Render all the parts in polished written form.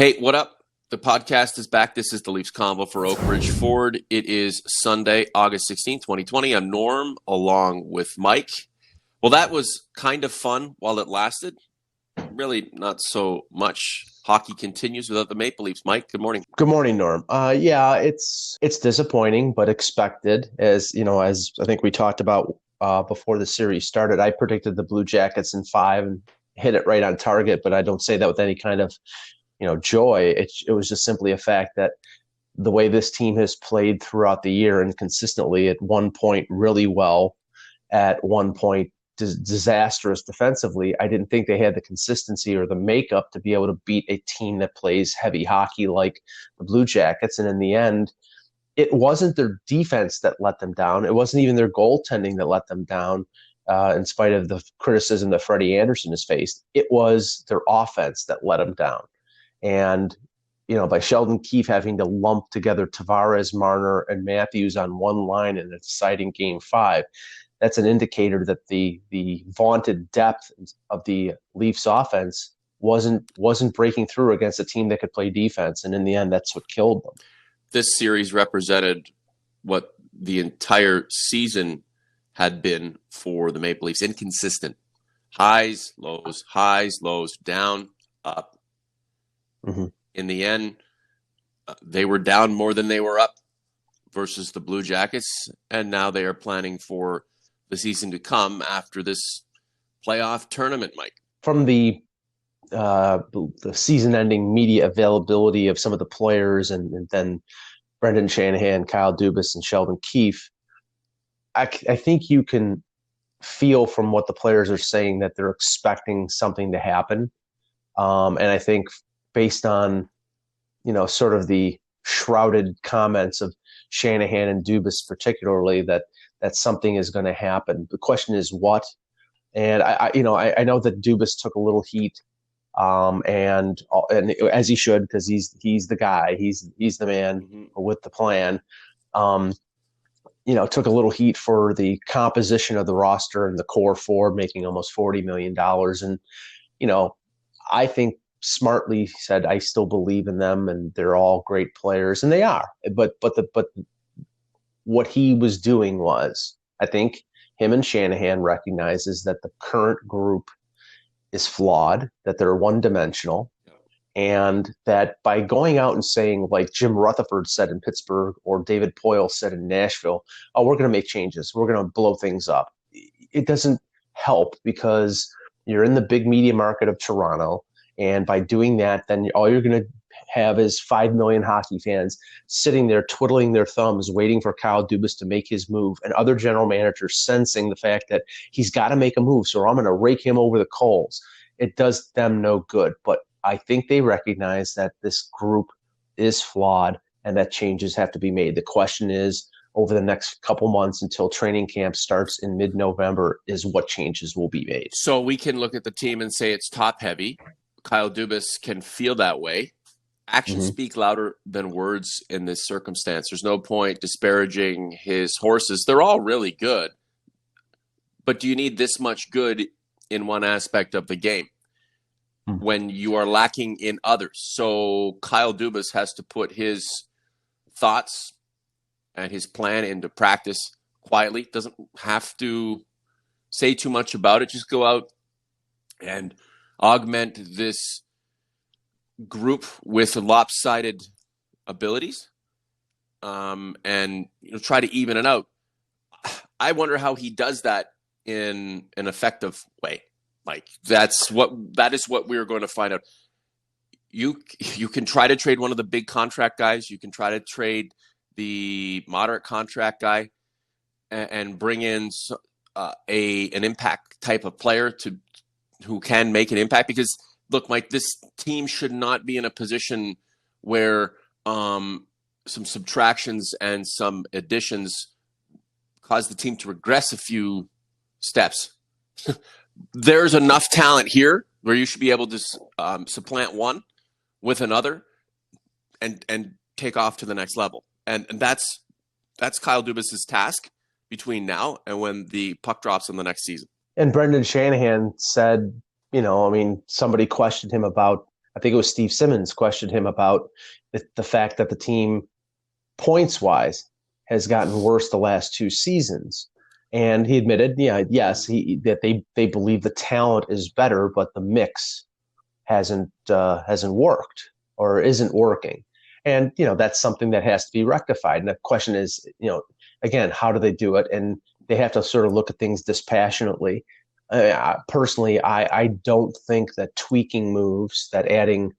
Hey, what up? The podcast is back. This is the Leafs Convo for Oak Ridge Ford. It is Sunday, August 16th, 2020. I'm Norm, along with Mike. Well, that was kind of fun while it lasted. Really not so much. Hockey continues without the Maple Leafs. Mike, good morning. Good morning, Norm. Yeah, it's disappointing, but expected. As I think we talked about before the series started, I predicted the Blue Jackets in 5 and hit it right on target. But I don't say that with any kind of joy. It was just simply a fact that the way this team has played throughout the year and consistently, at one point really well, at one point disastrous defensively. I didn't think they had the consistency or the makeup to be able to beat a team that plays heavy hockey like the Blue Jackets. And in the end, it wasn't their defense that let them down. It wasn't even their goaltending that let them down, in spite of the criticism that Freddie Anderson has faced. It was their offense that let them down. And by Sheldon Keefe having to lump together Tavares, Marner, and Matthews on one line in a deciding Game 5, that's an indicator that the vaunted depth of the Leafs offense wasn't breaking through against a team that could play defense. And in the end, that's what killed them. This series represented what the entire season had been for the Maple Leafs. Inconsistent. Highs, lows, down, up. Mm-hmm. In the end, they were down more than they were up versus the Blue Jackets, and now they are planning for the season to come after this playoff tournament, Mike. From the season-ending media availability of some of the players, and then Brendan Shanahan, Kyle Dubas, and Sheldon Keefe, I think you can feel from what the players are saying that they're expecting something to happen. And I think based on, sort of the shrouded comments of Shanahan and Dubas particularly, that something is going to happen. The question is what? And I know that Dubas took a little heat, and as he should, because he's the guy, he's the man with the plan. Took a little heat for the composition of the roster and the core four making almost $40 million. And, I think smartly said, I still believe in them and they're all great players, and they are. But what he was doing was, I think him and Shanahan recognizes that the current group is flawed, that they're one-dimensional, and that by going out and saying, like Jim Rutherford said in Pittsburgh or David Poyle said in Nashville, oh, we're going to make changes, we're going to blow things up, it doesn't help, because you're in the big media market of Toronto, and by doing that, then all you're going to have is 5 million hockey fans sitting there twiddling their thumbs waiting for Kyle Dubas to make his move, and other general managers sensing the fact that he's got to make a move, so I'm going to rake him over the coals. It does them no good. But I think they recognize that this group is flawed and that changes have to be made. The question is, over the next couple months until training camp starts in mid-November, is what changes will be made. So we can look at the team and say it's top-heavy. Kyle Dubas can feel that way. Actions speak louder than words in this circumstance. There's no point disparaging his horses. They're all really good. But do you need this much good in one aspect of the game when you are lacking in others? So Kyle Dubas has to put his thoughts and his plan into practice quietly. Doesn't have to say too much about it. Just go out and augment this group with lopsided abilities, and try to even it out. I wonder how he does that in an effective way. Like that is what we're going to find out. You can try to trade one of the big contract guys. You can try to trade the moderate contract guy and bring in an impact type of player who can make an impact. Because look, Mike, this team should not be in a position where some subtractions and some additions cause the team to regress a few steps. There's enough talent here where you should be able to supplant one with another and take off to the next level. And that's Kyle Dubas' task between now and when the puck drops in the next season. And Brendan Shanahan said, somebody questioned him about I think it was Steve Simmons questioned him about the fact that the team, points wise, has gotten worse the last 2 seasons. And he admitted, that they believe the talent is better, but the mix hasn't worked or isn't working. And that's something that has to be rectified. And the question is, again, how do they do it? And they have to sort of look at things dispassionately. Personally, I don't think that tweaking moves, that adding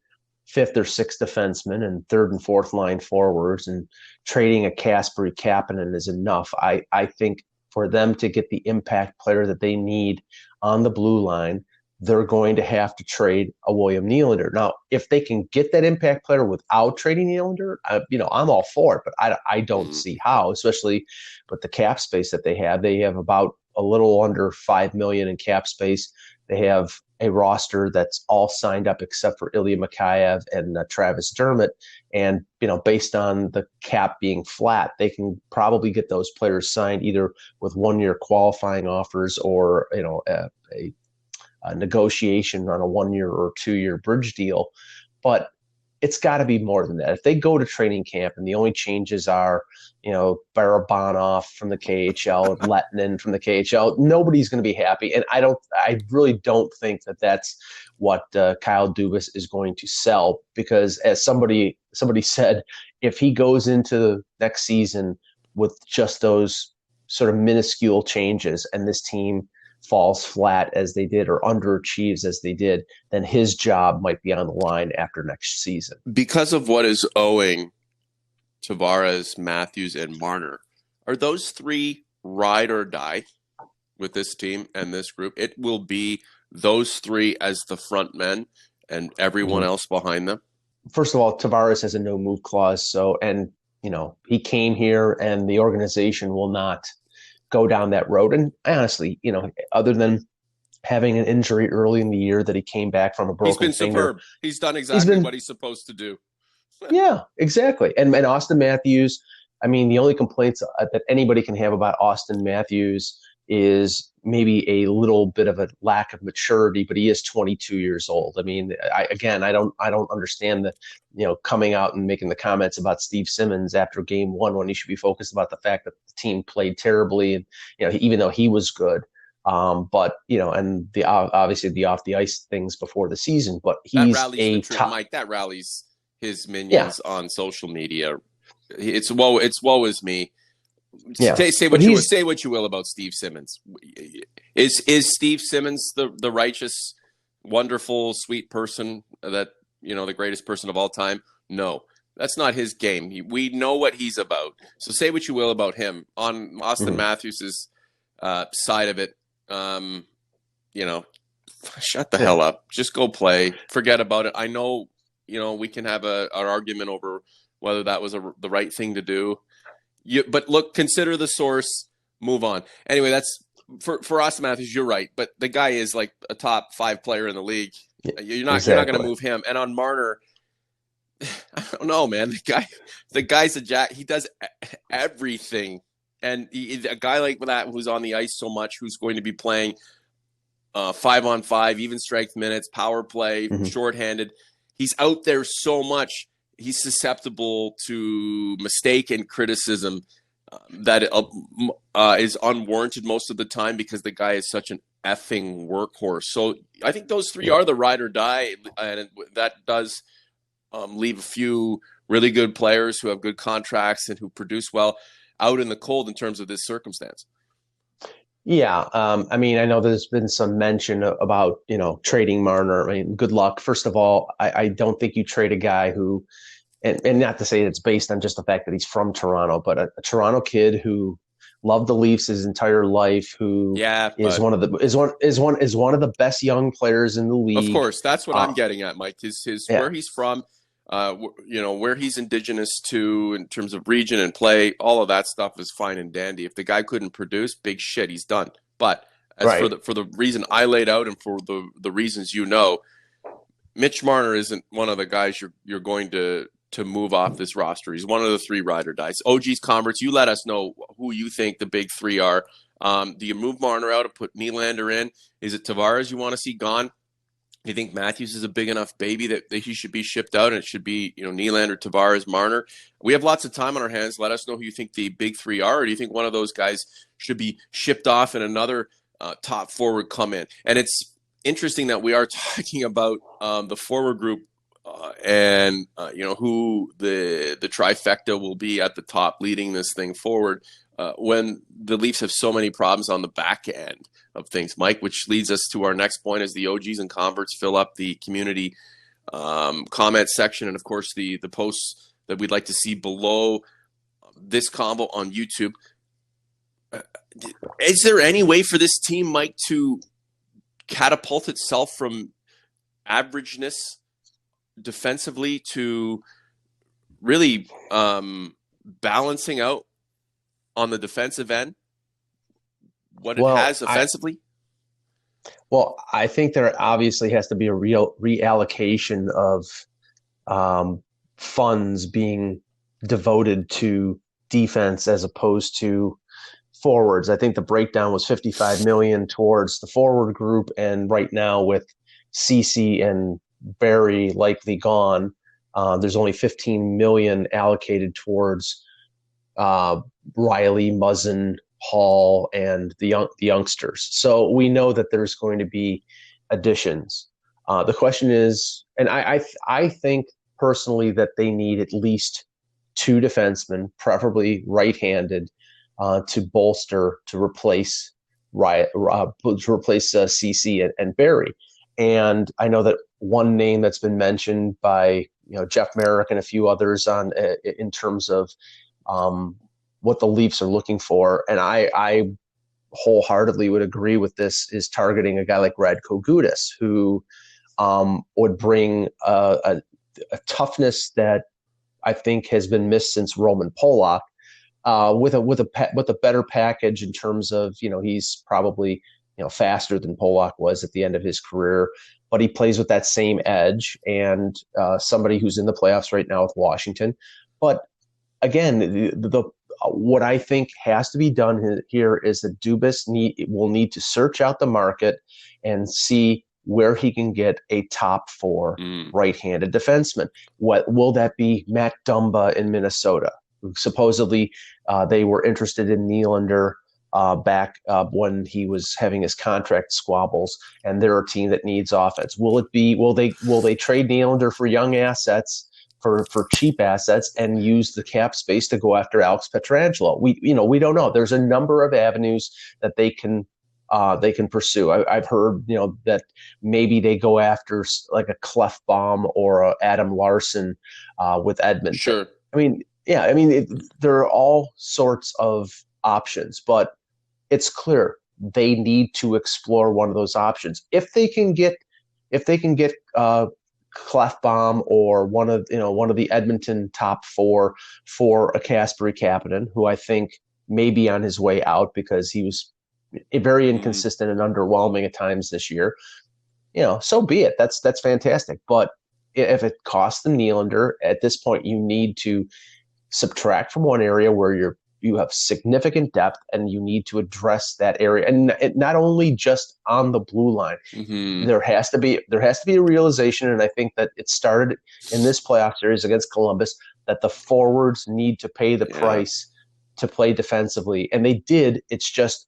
fifth or sixth defensemen and third and fourth line forwards and trading a Kasperi Kapanen is enough. I think for them to get the impact player that they need on the blue line, they're going to have to trade a William Nylander. Now, if they can get that impact player without trading Nylander, I'm all for it, but I don't see how, especially with the cap space that they have. They have about a little under $5 million in cap space. They have a roster that's all signed up except for Ilya Mikheyev and Travis Dermott. And, based on the cap being flat, they can probably get those players signed either with 1-year qualifying offers or, a negotiation on a 1-year or 2-year bridge deal. But it's got to be more than that. If they go to training camp and the only changes are, Barabanov from the KHL and Lettinen from the KHL, nobody's going to be happy. And I really don't think that that's what Kyle Dubas is going to sell, because as somebody said, if he goes into next season with just those sort of minuscule changes and this team falls flat as they did or underachieves as they did, then his job might be on the line after next season. Because of what is owing Tavares, Matthews, and Marner, are those three ride or die with this team and this group? It will be those three as the front men and everyone else behind them? First of all, Tavares has a no-move clause, he came here and the organization will not go down that road. And honestly, other than having an injury early in the year that he came back from a broken finger. Superb. He's done exactly what he's supposed to do. Yeah, exactly. And Austin Matthews, the only complaints that anybody can have about Austin Matthews is maybe a little bit of a lack of maturity, but he is 22 years old. I don't understand the, coming out and making the comments about Steve Simmons after game 1 when he should be focused about the fact that the team played terribly and, even though he was good. But and the obviously the off the ice things before the season, but he's Mike. That rallies his minions on social media. It's woe is me. Yeah. Say what you will about Steve Simmons. Is Steve Simmons the righteous, wonderful, sweet person that the greatest person of all time? No, that's not his game. We know what he's about. So say what you will about him. On Austin Matthews's side of it, shut the hell up. Just go play. Forget about it. I know we can have an argument over whether that was the right thing to do. But look, consider the source, move on. Anyway, that's for Austin Matthews. You're right, but the guy is like a top 5 player in the league. You're not going to move him. And on Marner, I don't know, man. The guy's a jack. He does everything, and a guy like that who's on the ice so much, who's going to be playing 5-on-5, even strength minutes, power play, shorthanded. He's out there so much. He's susceptible to mistake and criticism that is unwarranted most of the time because the guy is such an effing workhorse. So I think those three are the ride or die, and that does leave a few really good players who have good contracts and who produce well out in the cold in terms of this circumstance. Yeah. I know there's been some mention about, trading Marner. Good luck. First of all, I don't think you trade a guy who, and not to say it's based on just the fact that he's from Toronto, but a Toronto kid who loved the Leafs his entire life, who is one of the best young players in the league. Of course, that's what I'm getting at, Mike. His where he's from, where he's indigenous to in terms of region and play, all of that stuff is fine and dandy. If the guy couldn't produce, big shit, he's done. But as for the reason I laid out and for the reasons Mitch Marner isn't one of the guys you're going to move off this roster. He's one of the 3 ride or dies. OG's converts, you let us know who you think the big 3 are. Do you move Marner out and put Nylander in? Is it Tavares you want to see gone? You think Matthews is a big enough baby that he should be shipped out, and it should be, Nylander, Tavares, Marner? We have lots of time on our hands. Let us know who you think the big three are. Or do you think one of those guys should be shipped off and another top forward come in? And it's interesting that we are talking about the forward group and who the trifecta will be at the top leading this thing forward when the Leafs have so many problems on the back end of things, Mike, which leads us to our next point as the OGs and converts fill up the community comment section, and of course the posts that we'd like to see below this combo on YouTube. Is there any way for this team, Mike, to catapult itself from averageness defensively to really balancing out on the defensive end what it has offensively? I think there obviously has to be a real reallocation of funds being devoted to defense as opposed to forwards. I think the breakdown was $55 million towards the forward group, and right now with Ceci and Barry likely gone, there's only $15 million allocated towards Riley, Muzzin, Hall, and the youngsters. So we know that there's going to be additions. The question is, and I think personally that they need at least two defensemen, preferably right-handed, to bolster to replace Ceci and Barry. And I know that one name that's been mentioned by Jeff Merrick and a few others in terms of what the Leafs are looking for, and I wholeheartedly would agree with this, is targeting a guy like Radko Gudas, who would bring a toughness that I think has been missed since Roman Polak, with a better package in terms of he's probably faster than Polak was at the end of his career, but he plays with that same edge, and somebody who's in the playoffs right now with Washington. But again, what I think has to be done here is that Dubas will need to search out the market and see where he can get a top four right-handed defenseman. What will that be? Matt Dumba in Minnesota. Supposedly, they were interested in Nylander back when he was having his contract squabbles, and they're a team that needs offense. Will they trade Nylander for young assets? For cheap assets and use the cap space to go after Alex Pietrangelo? We don't know. There's a number of avenues that they can pursue. I've heard that maybe they go after like a Clefbaum or a Adam Larson with Edmonton. Sure. There are all sorts of options, but it's clear they need to explore one of those options. If they can get Clefbaum or one of the Edmonton top four for a Kasperi Kapanen, who I think may be on his way out because he was very inconsistent and underwhelming at times this year. So be it. That's fantastic. But if it costs the Nylander, at this point, you need to subtract from one area where you have significant depth, and you need to address that area, and not only just on the blue line. There has to be a realization, and I think that it started in this playoff series against Columbus, that the forwards need to pay the price to play defensively, and they did. It's just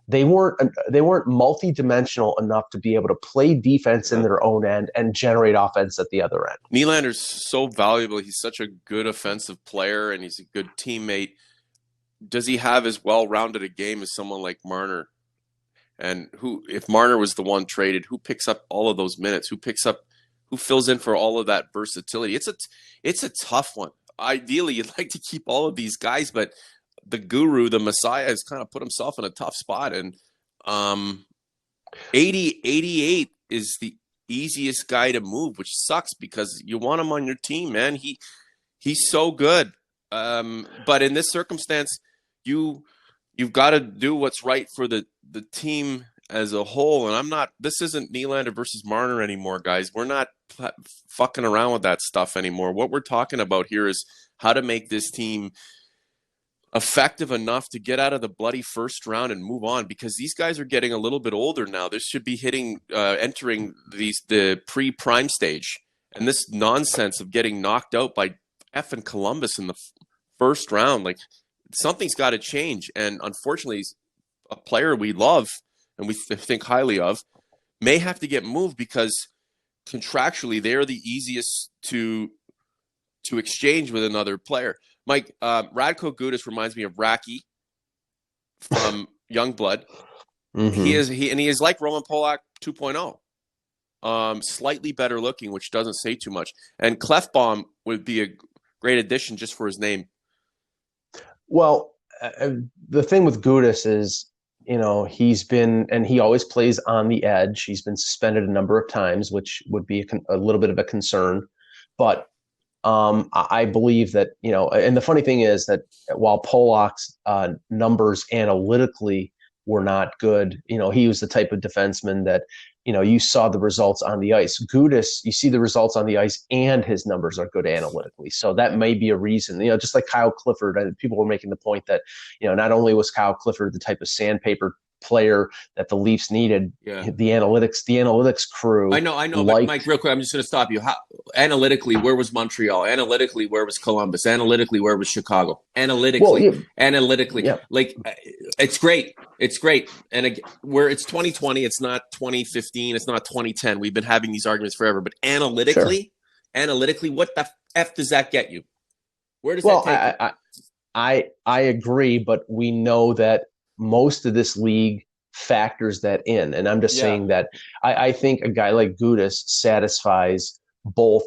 they weren't multidimensional enough to be able to play defense in their own end and generate offense at the other end. Nylander's so valuable. He's such a good offensive player, and he's a good teammate. Does he have as well-rounded a game as someone like Marner? And if Marner was the one traded, who picks up all of those minutes? Who fills in for all of that versatility? It's a tough one. Ideally, you'd like to keep all of these guys, but the guru, the Messiah, has kind of put himself in a tough spot. And 88 is the easiest guy to move, which sucks because you want him on your team, man. He's so good. But in this circumstance, you've got to do what's right for the team as a whole. And this isn't Nylander versus Marner anymore, guys. We're not fucking around with that stuff anymore. What we're talking about here is how to make this team effective enough to get out of the bloody first round and move on, because these guys are getting a little bit older now. This should be entering the pre-prime stage. And this nonsense of getting knocked out by effing Columbus in the first round, like, something's got to change. And unfortunately, a player we love and we think highly of may have to get moved, because contractually they're the easiest to exchange with another player. Mike, Radko Gudas reminds me of Raki from Youngblood. Mm-hmm. He is like Roman Polak 2.0. Slightly better looking, which doesn't say too much. And Clefbaum would be a great addition just for his name. Well, the thing with Gudas is, he's been, and he always plays on the edge. He's been suspended a number of times, which would be a little bit of a concern. But I believe that, and the funny thing is that while Polak's numbers analytically were not good, he was the type of defenseman that, you saw the results on the ice. Gudas, you see the results on the ice and his numbers are good analytically. So that may be a reason, just like Kyle Clifford. And people were making the point that, not only was Kyle Clifford the type of sandpaper player that the Leafs needed, the analytics crew. I know. But Mike, real quick, I'm just going to stop you. Analytically, where was Montreal? Analytically, where was Columbus? Analytically, where was Chicago? Analytically, like, it's great. It's great. And where it's 2020, it's not 2015, it's not 2010. We've been having these arguments forever. But analytically, what the F does that get you? Where does that take you? I agree, but we know that most of this league factors that in. And I'm just saying that I think a guy like Gudas satisfies both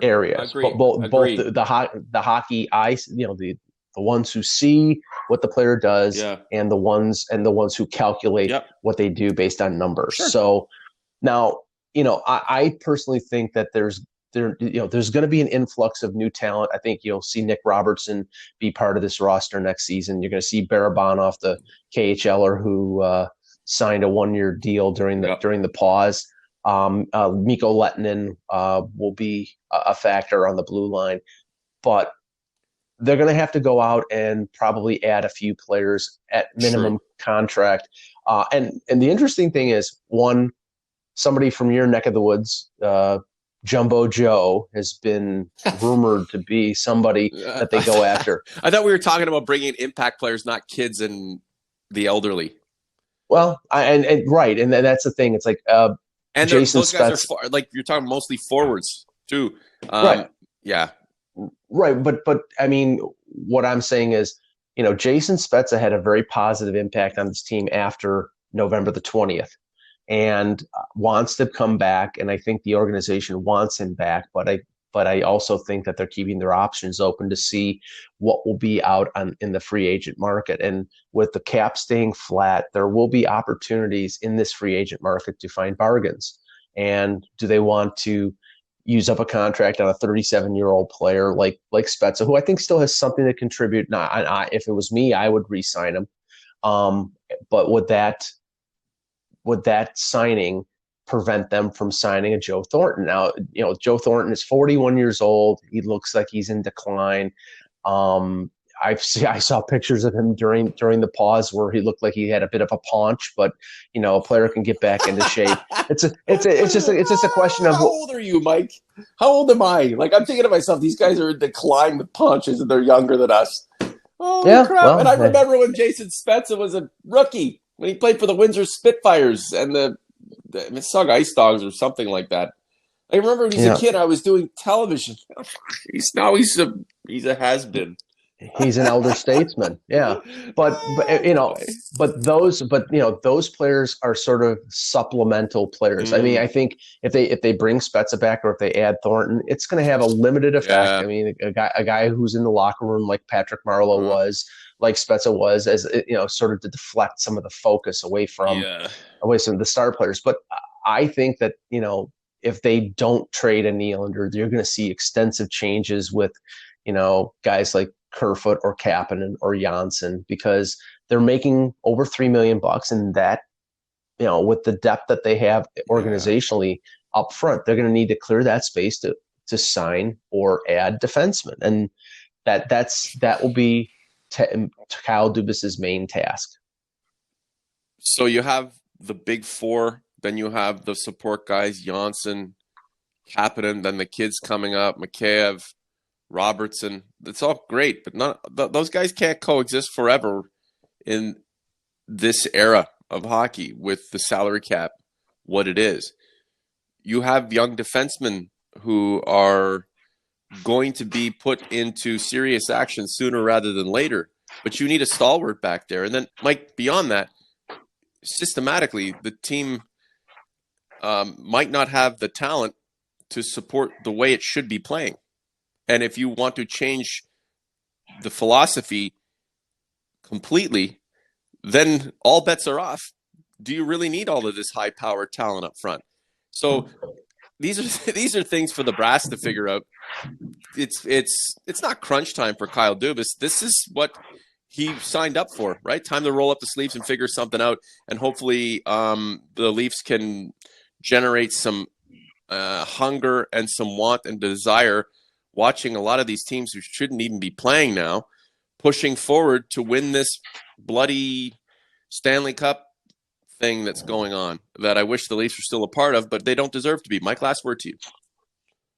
areas. Both the hockey eyes, the ones who see what the player does and the ones who calculate what they do based on numbers. Sure. So now, I personally think that there's going to be an influx of new talent. I think you'll see Nick Robertson be part of this roster next season. You're going to see Barabanov, the KHLer who signed a 1-year deal during the pause. Mikko Lehtinen will be a factor on the blue line, but they're going to have to go out and probably add a few players at minimum contract. And the interesting thing is, somebody from your neck of the woods, Jumbo Joe, has been rumored to be somebody that they go after. I thought we were talking about bringing in impact players, not kids and the elderly. Well, right, and that's the thing. It's like and Jason those guys are like, you're talking mostly forwards too. Right. Yeah. Right, but I mean, what I'm saying is, Jason Spezza had a very positive impact on this team after November the 20th. And wants to come back, and I think the organization wants him back. But I also think that they're keeping their options open to see what will be out in the free agent market. And with the cap staying flat, there will be opportunities in this free agent market to find bargains. And do they want to use up a contract on a 37-year-old player like Spezza, who I think still has something to contribute? If it was me, I would re-sign him. But would that signing prevent them from signing a Joe Thornton? Now, Joe Thornton is 41 years old. He looks like he's in decline. I saw pictures of him during the pause where he looked like he had a bit of a paunch, but a player can get back into shape. It's just a question of, how old are you, Mike? How old am I? Like, I'm thinking to myself, these guys are in decline with paunches and they're younger than us. Holy crap. And I remember when Jason Spezza was a rookie, when he played for the Windsor Spitfires and the Mississauga Ice Dogs or something like that. I remember when he was a kid, I was doing television. He's a has-been. He's an elder statesman. Yeah. But those players are sort of supplemental players. I mean, I think if they bring Spezza back or if they add Thornton, it's going to have a limited effect. I mean, a guy who's in the locker room like Patrick Marleau was, like Spezza was, as sort of to deflect some of the focus away from the star players. But I think that if they don't trade a Nylander, you're going to see extensive changes with guys like Kerfoot or Kapanen or Janssen, because they're making over $3 million, and that with the depth that they have organizationally up front, they're going to need to clear that space to sign or add defensemen, and that will be Kyle Dubas's main task. So you have the big four, then you have the support guys, Janssen, Kapanen, then the kids coming up, Mikheyev, Robertson. It's all great, but those guys can't coexist forever in this era of hockey with the salary cap what it is. You have young defensemen who are going to be put into serious action sooner rather than later, but you need a stalwart back there. And then, Mike, beyond that, systematically, the team might not have the talent to support the way it should be playing. And if you want to change the philosophy completely, then all bets are off. Do you really need all of this high-powered talent up front? So these are things for the brass to figure out. It's not crunch time for Kyle Dubas. This is what he signed up for, right? Time to roll up the sleeves and figure something out, and hopefully the Leafs can generate some hunger and some want and desire, watching a lot of these teams who shouldn't even be playing now, pushing forward to win this bloody Stanley Cup thing that's going on that I wish the Leafs were still a part of, but they don't deserve to be. Mike, last word to you.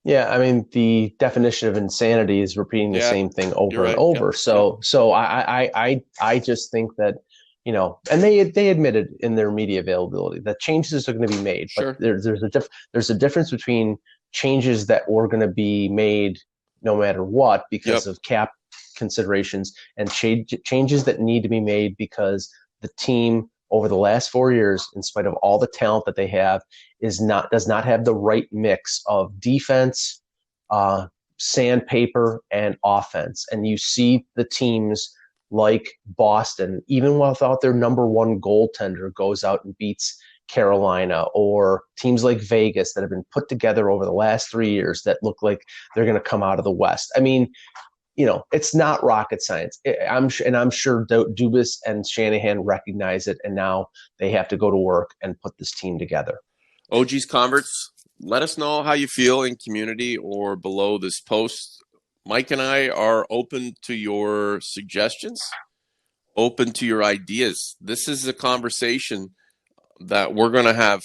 Yeah, I mean, the definition of insanity is repeating the same thing over and over. So I just think that, you know, and they admitted in their media availability that changes are going to be made. Sure. But there's a difference between changes that were going to be made no matter what because of cap considerations and changes that need to be made because the team over the last 4 years, in spite of all the talent that they have, does not have the right mix of defense, sandpaper, and offense. And you see the teams like Boston, even without their number one goaltender, goes out and beats Carolina, or teams like Vegas that have been put together over the last 3 years that look like they're going to come out of the West. I mean, you know, it's not rocket science. I'm sure Dubas and Shanahan recognize it, and now they have to go to work and put this team together. OG's converts, let us know how you feel in community or below this post. Mike and I are open to your suggestions, open to your ideas. This is a conversation that we're going to have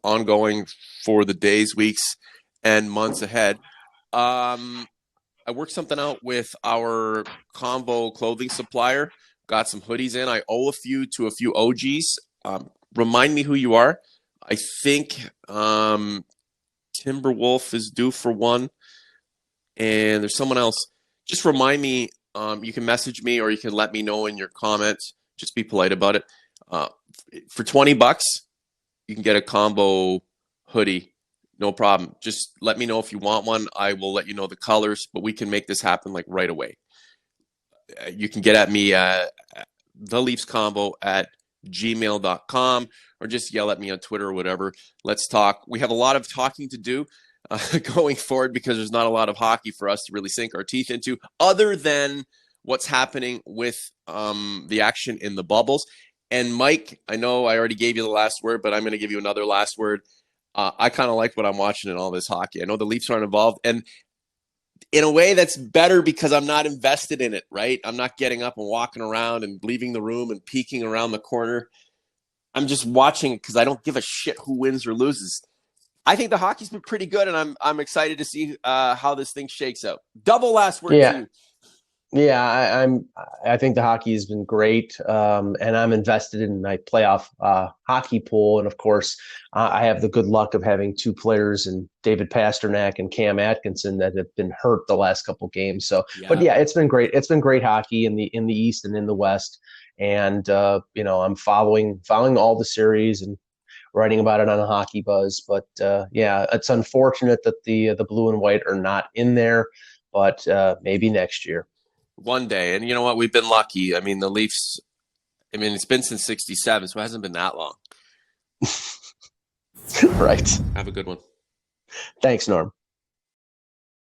ongoing for the days, weeks, and months ahead. I worked something out with our Convo clothing supplier. Got some hoodies in. I owe a few to a few OGs. Remind me who you are. I think Timberwolf is due for one. And there's someone else. Just remind me. You can message me or you can let me know in your comments. Just be polite about it. For $20, you can get a combo hoodie. No problem. Just let me know if you want one. I will let you know the colors, but we can make this happen like right away. You can get at me at theleafsconvo@gmail.com or just yell at me on Twitter or whatever. Let's talk. We have a lot of talking to do going forward because there's not a lot of hockey for us to really sink our teeth into other than what's happening with the action in the bubbles. And Mike, I know I already gave you the last word, but I'm going to give you another last word. I kind of like what I'm watching in all this hockey. I know the Leafs aren't involved, and in a way that's better because I'm not invested in it, right? I'm not getting up and walking around and leaving the room and peeking around the corner. I'm just watching because I don't give a shit who wins or loses. I think the hockey's been pretty good, and I'm excited to see how this thing shakes out. Double last word to you. Yeah, I think the hockey has been great, and I'm invested in my playoff hockey pool. And of course, I have the good luck of having two players in David Pasternak and Cam Atkinson that have been hurt the last couple games. So, but yeah, it's been great. It's been great hockey in the East and in the West. And you know, I'm following all the series and writing about it on Hockey Buzz. But yeah, it's unfortunate that the blue and white are not in there, but maybe next year. One day. And you know what? We've been lucky. I mean, the Leafs, it's been since 67, so it hasn't been that long. Right. Have a good one. Thanks, Norm.